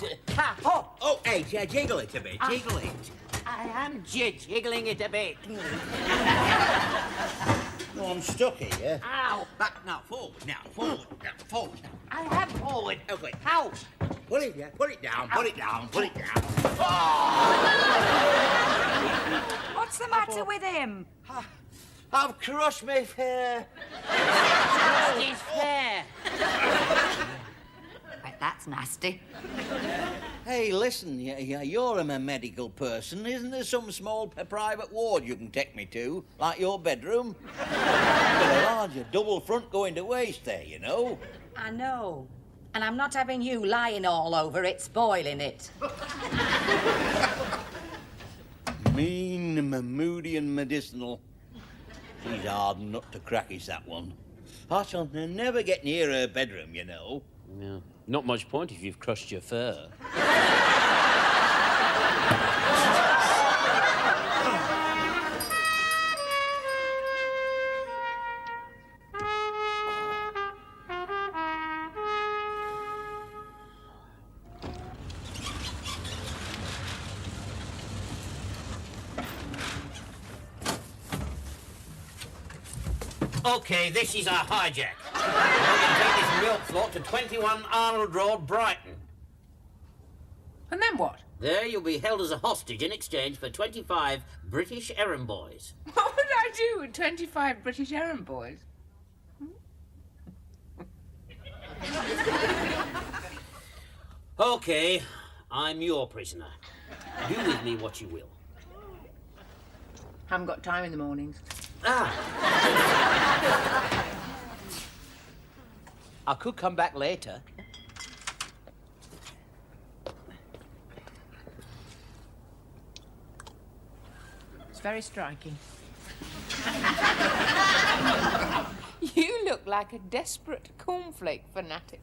just... Oh, hey, jiggle it a bit, jiggle it. I am jiggling it a bit. No, I'm stuck here. Ow! Back now, forward now. I am forward. Okay. Ow! Put it down. What's the matter with him? I've crushed my hair. His hair. Right, that's nasty. Hey, listen, you're a medical person. Isn't there some small private ward you can take me to, like your bedroom? Got a larger double front going to waste there, you know. I know. And I'm not having you lying all over it, spoiling it. Mean, moody and medicinal. She's a hard nut to crack, is that one. I shall never get near her bedroom, you know. Yeah. Not much point if you've crushed your fur. OK, this is our hijack. We can take this milk float to 21 Arnold Road, Brighton. And then what? There you'll be held as a hostage in exchange for 25 British errand boys. What would I do with 25 British errand boys? OK, I'm your prisoner. Do with me what you will. Haven't got time in the mornings. I could come back later. It's very striking. You look like a desperate cornflake fanatic.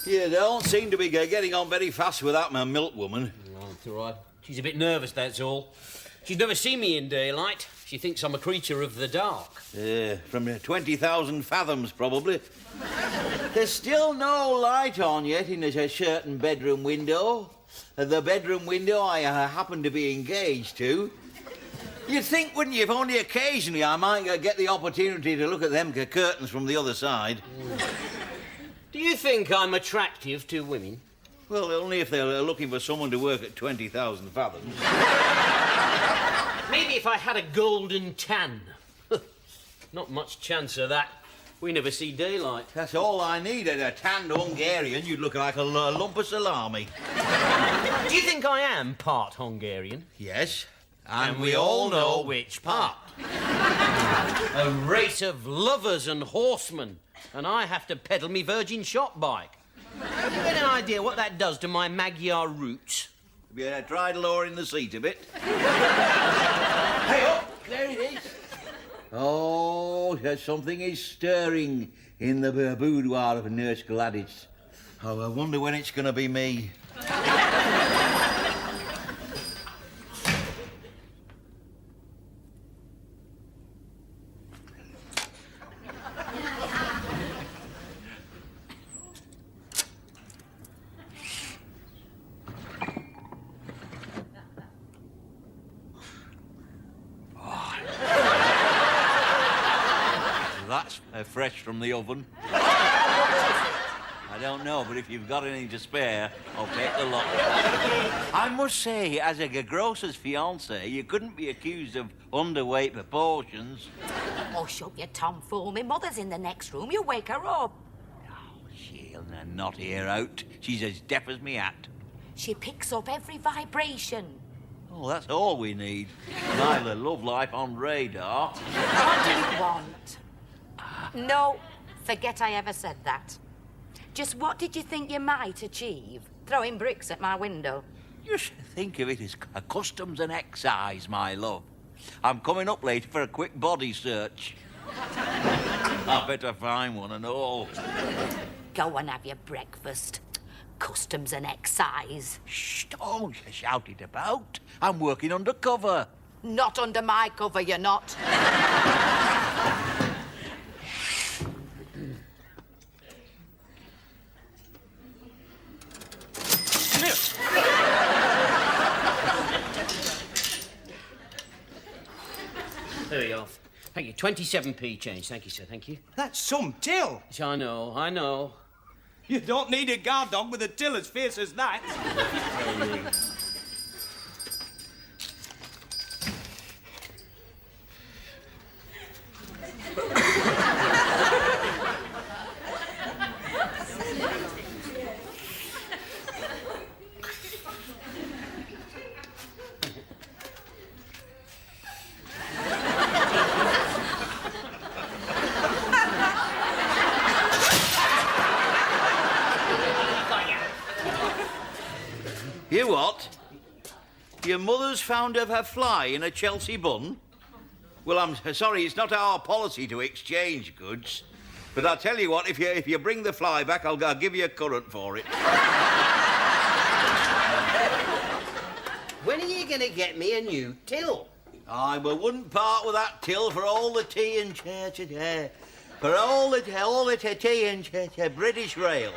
You don't seem to be getting on very fast without my milk woman. Oh, it's all right. She's a bit nervous, that's all. She's never seen me in daylight. She thinks I'm a creature of the dark. From 20,000 fathoms, probably. There's still no light on yet in a certain bedroom window. The bedroom window I happen to be engaged to. You'd think, wouldn't you, if only occasionally I might get the opportunity to look at them curtains from the other side. Do you think I'm attractive to women? Well, only if they're looking for someone to work at 20,000 fathoms. Maybe if I had a golden tan. Not much chance of that. We never see daylight. That's all I need. A tanned Hungarian, you'd look like a lump of salami. Do you think I am part Hungarian? Yes. And we all know which part. A race of lovers and horsemen. And I have to pedal me Virgin shop bike. Have you got an idea what that does to my Magyar roots? Have you tried lowering the seat a bit? Hey, up! There it is. Oh, something is stirring in the boudoir of Nurse Gladys. Oh, I wonder when it's going to be me. That's fresh from the oven. I don't know, but if you've got any to spare, I'll take the lot. I must say, as a grocer's fiancé, you couldn't be accused of underweight proportions. Oh, shut your tomfool. My mother's in the next room. You wake her up. Oh, she'll not hear out. She's as deaf as me hat. She picks up every vibration. Oh, that's all we need. Neither love life on radar. What do you want? No, forget I ever said that. Just what did you think you might achieve? Throwing bricks at my window? Just think of it as customs and excise, my love. I'm coming up later for a quick body search. I better find one and all. Go and have your breakfast. customs and excise. Shh, don't shout it about. I'm working undercover. Not under my cover, you're not. There we go. Thank you. 27p change. Thank you, sir. Thank you. That's some till. Yes, I know. You don't need a guard dog with a till as fierce as that. You what? Your mother's found her fly in a Chelsea bun? Well, I'm sorry, it's not our policy to exchange goods. But I'll tell you what, if you bring the fly back, I'll give you a currant for it. When are you going to get me a new till? I wouldn't part with that till for all the tea and for all the tea and British Rail.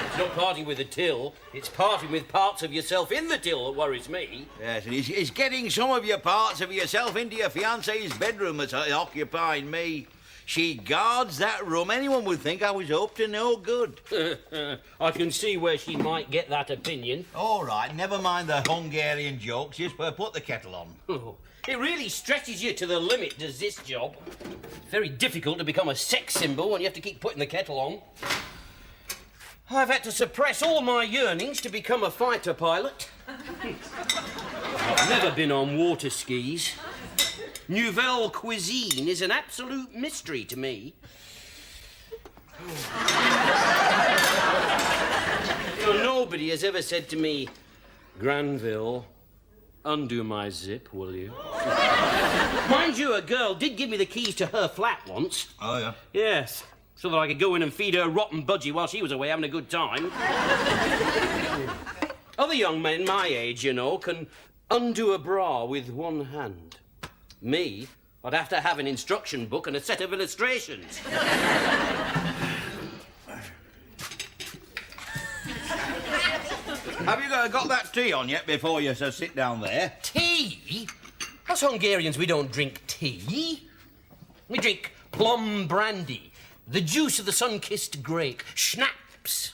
It's not parting with the till, it's parting with parts of yourself in the till that worries me. Yes, and he's getting some of your parts of yourself into your fiancée's bedroom that's occupying me. She guards that room. Anyone would think I was up to no good. I can see where she might get that opinion. All right, never mind the Hungarian jokes. Just put the kettle on. Oh, it really stretches you to the limit, does this job? It's very difficult to become a sex symbol when you have to keep putting the kettle on. I've had to suppress all my yearnings to become a fighter pilot. I've never been on water skis. Nouvelle cuisine is an absolute mystery to me. Nobody has ever said to me, Granville, undo my zip, will you? Mind you, a girl did give me the keys to her flat once. Oh, yeah? Yes, so that I could go in and feed her rotten budgie while she was away having a good time. Other young men my age, you know, can undo a bra with one hand. Me, I'd have to have an instruction book and a set of illustrations. Have you got that tea on yet before you sit down there? Tea? Us Hungarians, we don't drink tea. We drink plum brandy, the juice of the sun-kissed grape, schnapps.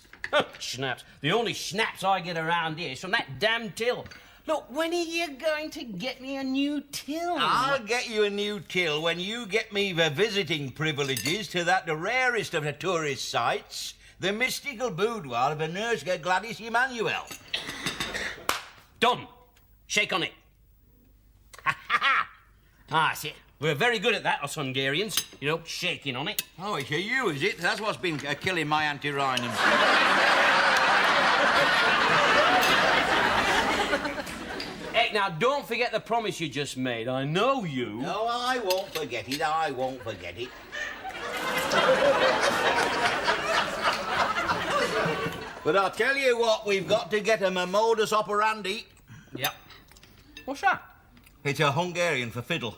Schnapps. The only schnapps I get around here is from that damn till. Look, when are you going to get me a new till? I'll get you a new till when you get me the visiting privileges to the rarest of the tourist sites, the mystical boudoir of the nurse Gladys Emmanuel. Done. Shake on it. Ha ha ha! Ah, see, we're very good at that, us Hungarians. You know, shaking on it. Oh, it's you, is it? That's what's been killing my anti-rhinum. Hey, now, don't forget the promise you just made. I know you. No, I won't forget it. I won't forget it. But I'll tell you what, we've got to get a modus operandi. Yep. What's that? It's a Hungarian for fiddle.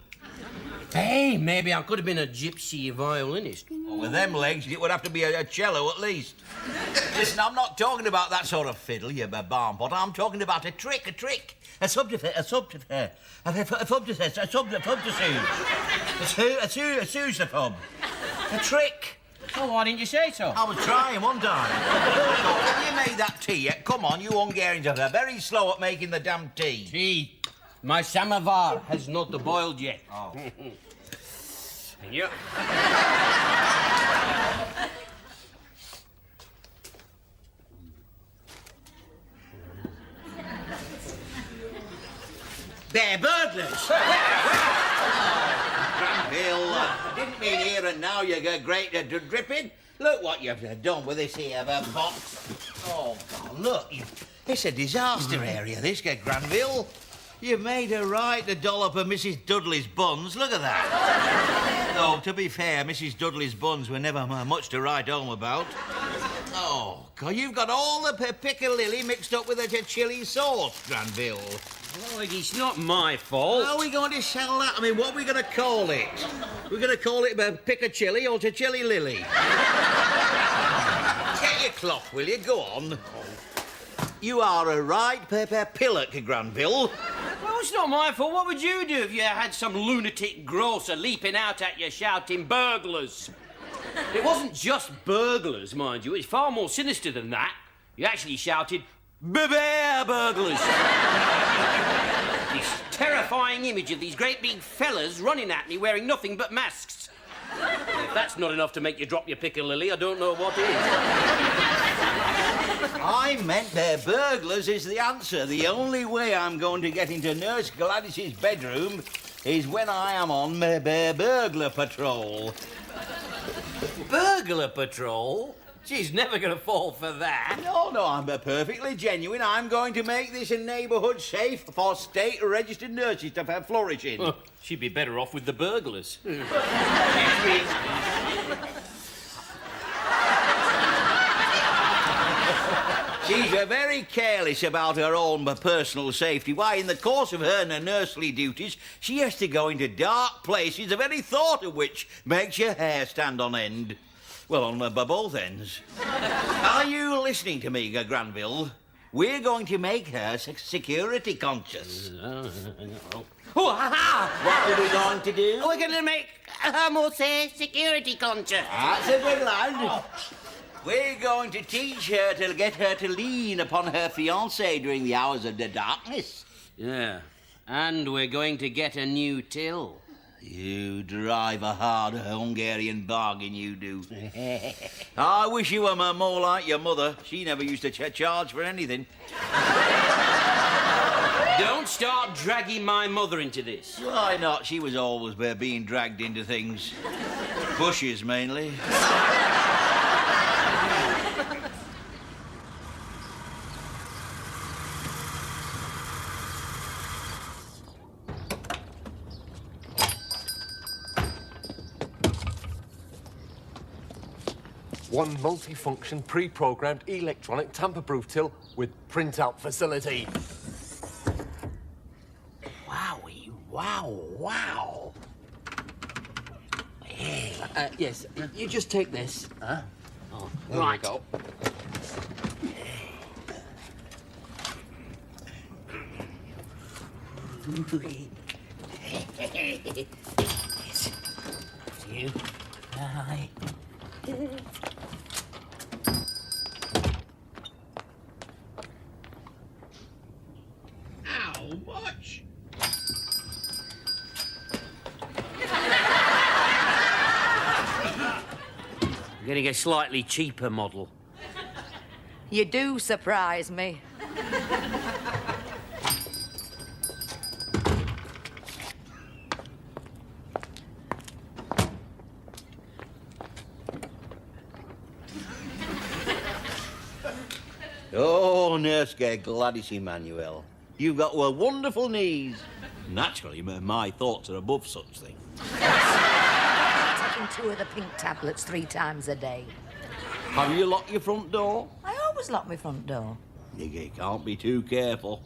Hey, maybe I could have been a gypsy violinist. Well, with them legs, it would have to be a cello at least. Listen, I'm not talking about that sort of fiddle, you barn pot. I'm talking about a trick. A subterfuge. A subterfuge. A trick. Oh, why didn't you say so? I was trying one time. Have you made that tea yet? Come on, you Hungarians are very slow at making the damn tea. Tea. My samovar has not boiled yet. Oh. Thank you. They're burglars. Granville, I didn't mean here and now you get great dripping. Look what you've done with this here box. Oh, God, look. It's a disaster area, this, Granville. You've made her right to dollop of Mrs. Dudley's buns. Look at that. Though, to be fair, Mrs. Dudley's buns were never much to write home about. Oh, God, you've got all the piccalilli mixed up with a chili sauce, Granville. Oh, it's not my fault. How are we going to sell that? I mean, what are we going to call it? We're going to call it piccachilli or chili lily? Get your cloth, will you? Go on. You are a right pillock, Granville. Well, it's not my fault. What would you do if you had some lunatic grocer leaping out at you shouting burglars? It wasn't just burglars, mind you. It's far more sinister than that. You actually shouted, bear burglars. This terrifying image of these great big fellas running at me wearing nothing but masks. If that's not enough to make you drop your piccalilli, I don't know what is. I meant burglars is the answer. The only way I'm going to get into Nurse Gladys's bedroom is when I am on burglar patrol. Burglar patrol? She's never going to fall for that. No, I'm perfectly genuine. I'm going to make this a neighbourhood safe for state-registered nurses to flourish in. Oh, she'd be better off with the burglars. She's very careless about her own personal safety. Why, in the course of her nursery duties, she has to go into dark places, the very thought of which makes your hair stand on end. Well, on both ends. Are you listening to me, Granville? We're going to make her security conscious. Oh, ha-ha! What are we going to do? We're going to make her more security conscious. That's a good lad. We're going to teach her to get her to lean upon her fiancé during the hours of the darkness. Yeah, and we're going to get a new till. You drive a hard Hungarian bargain, you do. I wish you were more like your mother. She never used to charge for anything. Don't start dragging my mother into this. Why not? She was always being dragged into things. Bushes, mainly. One multi-function, pre-programmed electronic tamper-proof till with print-out facility. Wowie, wow. Yes, you just take this. Huh? Oh, There right. we go. Yes. You. Hi. How much? We're getting a slightly cheaper model. You do surprise me. Oh, Nurse Gladys Emmanuel, you've got wonderful knees. Naturally, my thoughts are above such things. Taking 2 of the pink tablets 3 times a day. Have you locked your front door? I always lock my front door. You can't be too careful.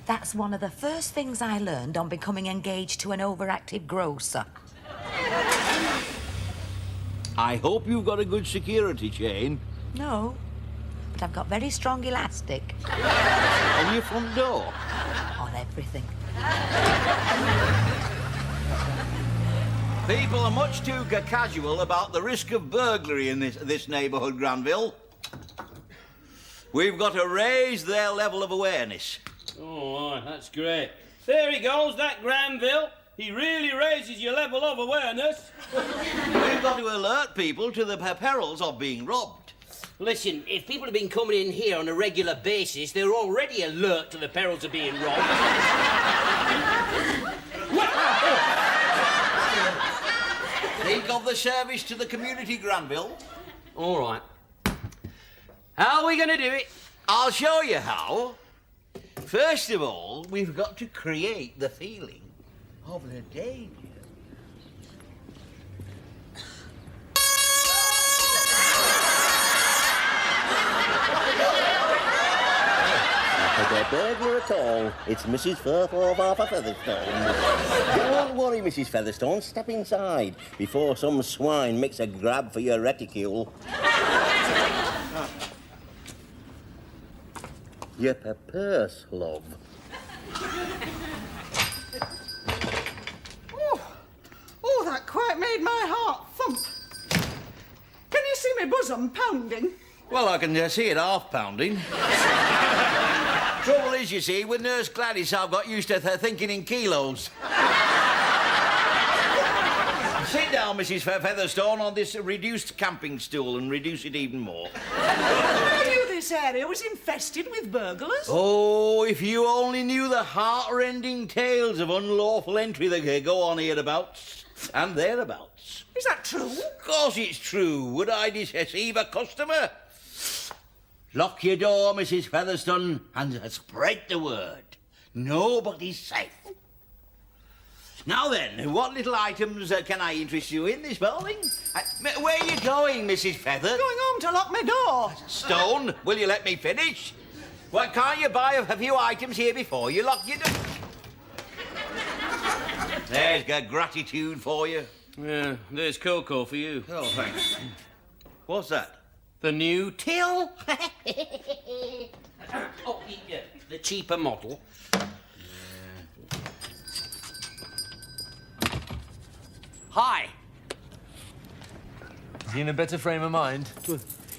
That's one of the first things I learned on becoming engaged to an overactive grocer. I hope you've got a good security chain. No, but I've got very strong elastic On your front door? on everything. People are much too casual about the risk of burglary in this neighbourhood, Granville. We've got to raise their level of awareness. Oh, that's great. There he goes, that Granville. He really raises your level of awareness. We've got to alert people to the perils of being robbed. Listen, if people have been coming in here on a regular basis, they're already alert to the perils of being robbed. Think of the service to the community, Granville. All right. How are we going to do it? I'll show you how. First of all, we've got to create the feeling of the danger. a burglar at all. It's Mrs. Featherstone. Don't worry, Mrs. Featherstone. Step inside before some swine makes a grab for your reticule. Your purse, love. Oh, that quite made my heart thump. Can you see my bosom pounding? Well, I can see it half pounding. Trouble is, you see, with Nurse Gladys, I've got used to thinking in kilos. Sit down, Mrs. Featherstone, on this reduced camping stool and reduce it even more. I knew this area was infested with burglars. Oh, if you only knew the heart-rending tales of unlawful entry that go on hereabouts and thereabouts. Is that true? Of course it's true. Would I deceive a customer? Lock your door, Mrs. Featherstone, and spread the word. Nobody's safe. Now then, what little items can I interest you in this morning? Where are you going, Mrs. Feather? Going home to lock my door. Stone, will you let me finish? Well, can't you buy a few items here before you lock your door? There's gratitude for you. Yeah, there's cocoa for you. Oh, thanks. What's that? The new till? Oh, yeah, the cheaper model. Hi. Is he in a better frame of mind?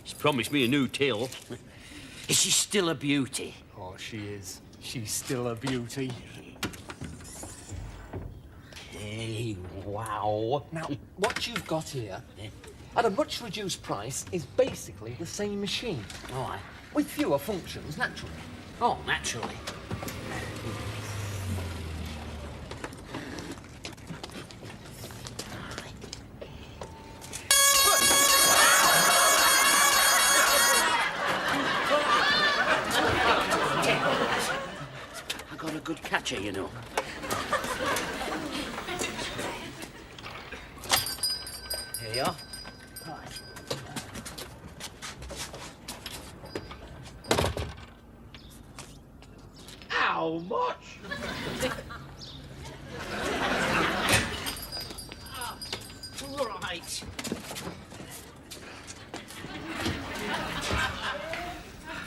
He's promised me a new till. Is she still a beauty? Oh, she is. She's still a beauty. Hey, wow. Now, what you've got here, at a much reduced price, is basically the same machine. Oh, with fewer functions, naturally. Oh, naturally. I got a good catcher, you know. Here you are. How much? Right.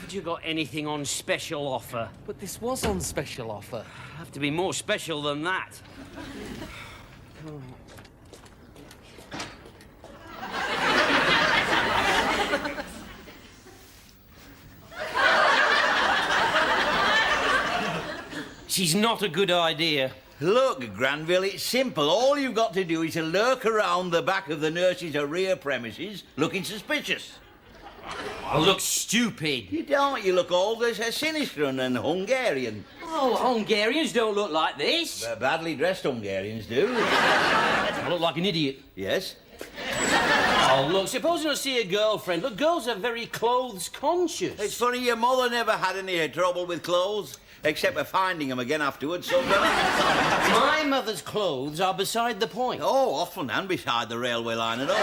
Have you got anything on special offer? But this was on special offer. Have to be more special than that. She's not a good idea. Look, Granville, it's simple. All you've got to do is to lurk around the back of the nurse's rear premises looking suspicious. I look stupid. You don't. You look all sinister and Hungarian. Oh, Hungarians don't look like this. Badly dressed Hungarians do. I look like an idiot. Yes. Oh, look, supposing I see a girlfriend. Look, girls are very clothes conscious. It's funny, your mother never had any trouble with clothes, except for finding them again afterwards. So my mother's clothes are beside the point. Oh, often and beside the railway line and all.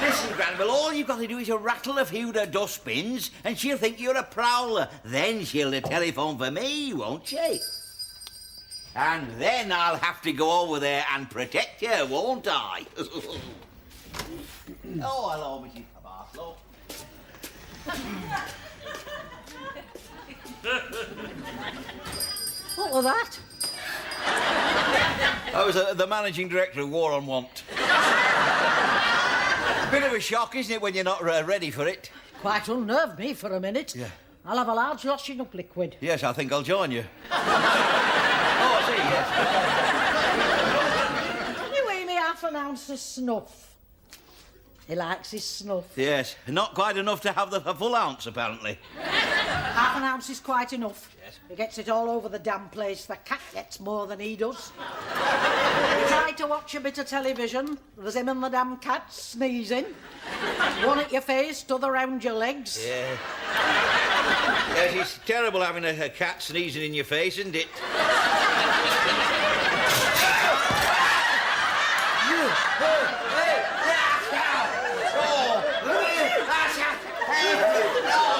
Listen, Granville, all you've got to do is to rattle a few dustbins and she'll think you're a prowler. Then she'll telephone for me, won't she? And then I'll have to go over there and protect you, won't I? Oh, hello, Mrs. Barlow. What was that? I was the managing director of War on Want. Bit of a shock, isn't it, when you're not ready for it? Quite unnerved me for a minute. Yeah. I'll have a large washing up liquid. Yes, I think I'll join you. Oh, I see, yes. Can you weigh me half an ounce of snuff? He likes his snuff. Yes, not quite enough to have the full ounce, apparently. Half an ounce is quite enough. Yes. He gets it all over the damn place. The cat gets more than he does. You try to watch a bit of television. There's him and the damn cat sneezing. One at your face, t'other round your legs. Yeah. Yes, it's terrible having a cat sneezing in your face, isn't it?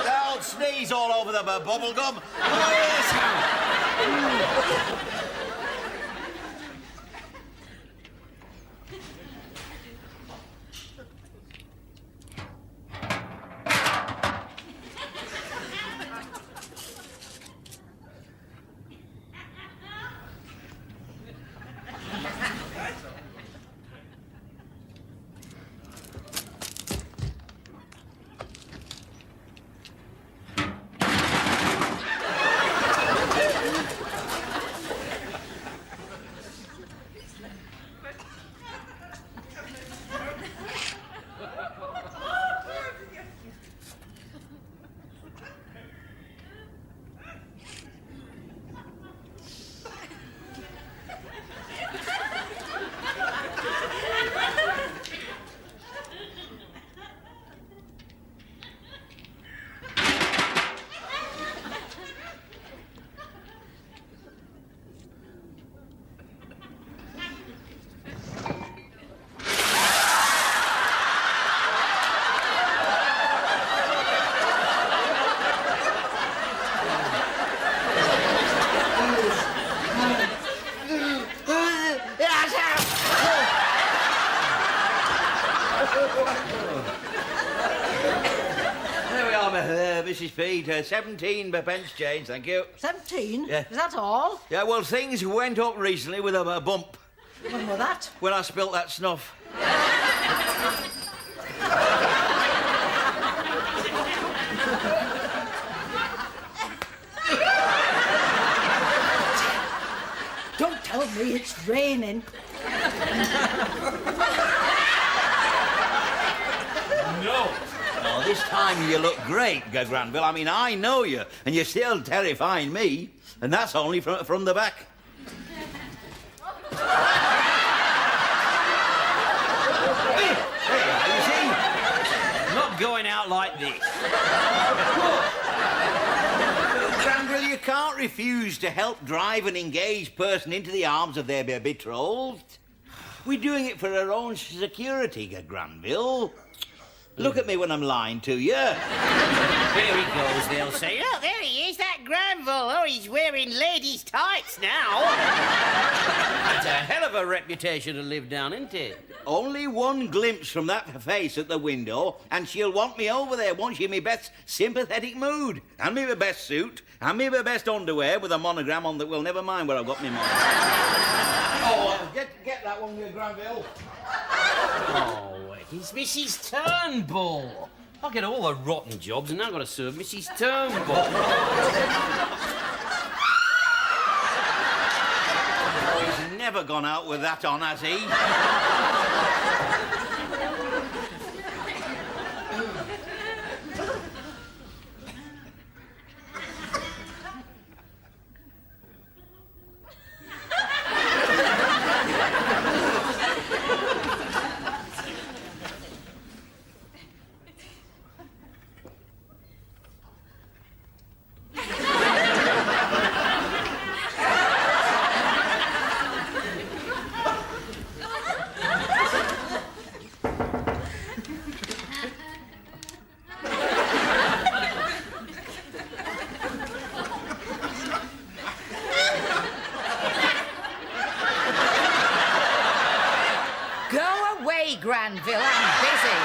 Don't sneeze all over the bubble gum. Oh, yes. There we are, Mrs. Pete. 17 pence change, thank you. 17? Yeah. Is that all? Yeah, well, things went up recently with a bump When was that? when I spilt that snuff. Don't tell me it's raining. No. Oh, this time you look great, Granville. I mean, I know you, and you're still terrifying me, and that's only from the back. Hey, you see? Not going out like this. Granville, you can't refuse to help drive an engaged person into the arms of their betrothed. We're doing it for our own security, Granville. Look at me when I'm lying to you. Here he goes, they'll say. Oh, there he is, that Granville. Oh, he's wearing ladies' tights now. That's a hell of a reputation to live down, isn't it? Only one glimpse from that face at the window, and she'll want me over there, won't she, in my best sympathetic mood. And me my best suit, and me my best underwear with a monogram on that will never mind where I've got my money. Oh, get that one, Granville. Oh, it's Mrs. Turnbull. I get all the rotten jobs, and now I've got to serve Mrs. Turnbull. Oh, he's never gone out with that on, has he? Granville, I'm busy.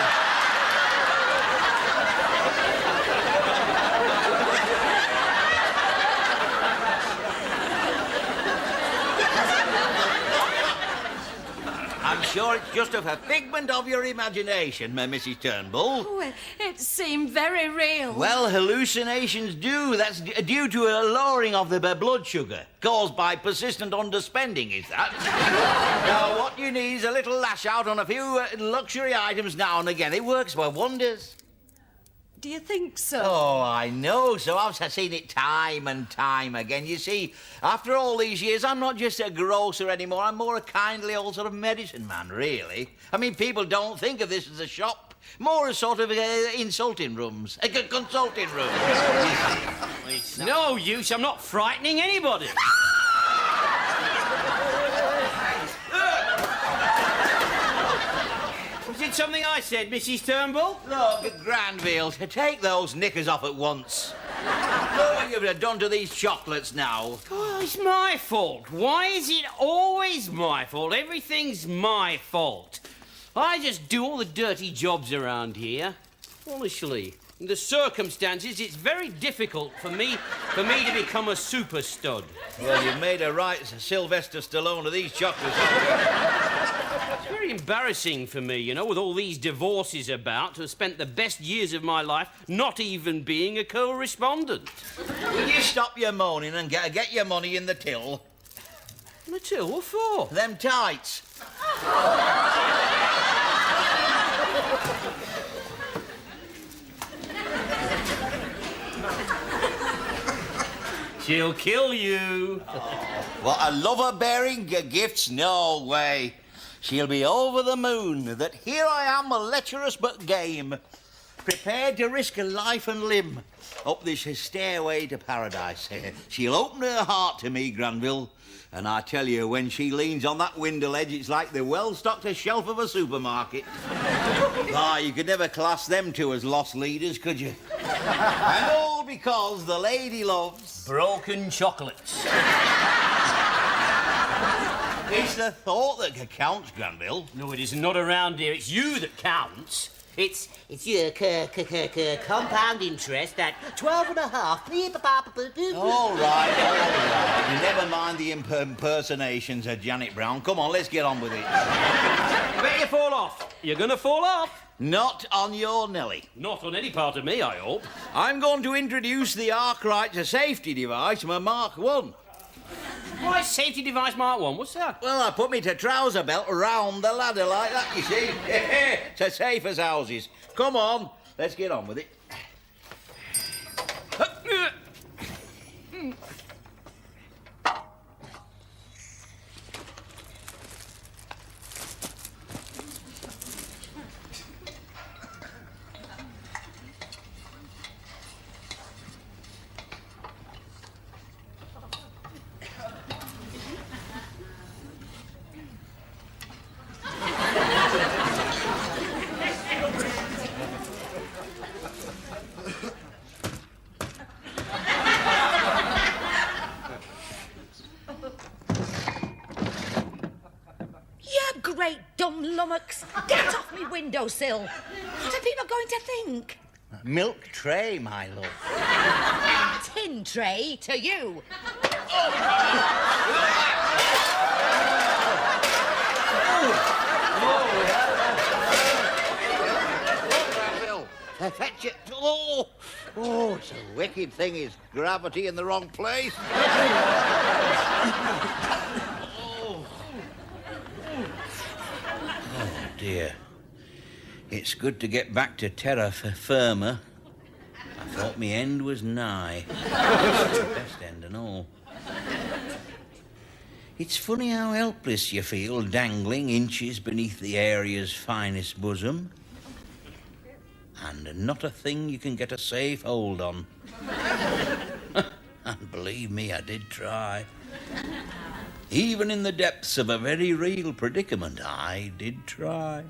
I'm sure it's just a figment of your imagination, Mrs. Turnbull. Oh, it seemed very real. Well, hallucinations do. That's due to a lowering of the blood sugar caused by persistent underspending, is that? Now, what you need is a little lash out on a few luxury items now and again. It works by wonders. Do you think so? Oh, I know. So I've seen it time and time again. You see, after all these years, I'm not just a grocer anymore. I'm more a kindly old sort of medicine man, really. I mean, people don't think of this as a shop. More as sort of insulting rooms. Consulting rooms. It's no use. I'm not frightening anybody. Was it something I said, Mrs. Turnbull? Look, Granville, take those knickers off at once. Look what you've done to these chocolates now. Oh, it's my fault. Why is it always my fault? Everything's my fault. I just do all the dirty jobs around here. Honestly, in the circumstances, it's very difficult for me to become a super stud. Well, you've made a right Sylvester Stallone of these chocolates. It's very embarrassing for me, you know, with all these divorces about, to have spent the best years of my life not even being a co-respondent. Will you stop your moaning and get your money in the till? The till? What for? Them tights. She'll kill you. What, a lover bearing gifts? No way. She'll be over the moon that here I am, a lecherous but game, prepared to risk a life and limb up this stairway to paradise. She'll open her heart to me, Granville, and I tell you, when she leans on that window ledge, it's like the well-stocked shelf of a supermarket. You could never class them two as lost leaders, could you? And all because the lady loves... broken chocolates. It's the thought that counts, Granville. No, it is not around here. It's you that counts. It's your compound interest at 12.5. All right. You never mind the impersonations of Janet Brown. Come on, let's get on with it. I bet you fall off. You're going to fall off. Not on your Nelly. Not on any part of me, I hope. I'm going to introduce the Arkwright safety device, my Mark 1. Why, safety device Mark 1? What's that? Well, I put me trouser belt round the ladder like that, you see. It's as safe as houses. Come on, let's get on with it. Great dumb lummox. Get off me windowsill. What are people going to think? Milk tray, my love. Tin tray to you. Fetch it. Oh, it's a wicked thing, is gravity in the wrong place. Dear. It's good to get back to terra firma. I thought me end was nigh. Best end and all. It's funny how helpless you feel dangling inches beneath the area's finest bosom. And not a thing you can get a safe hold on. And believe me, I did try. Even in the depths of a very real predicament, I did try.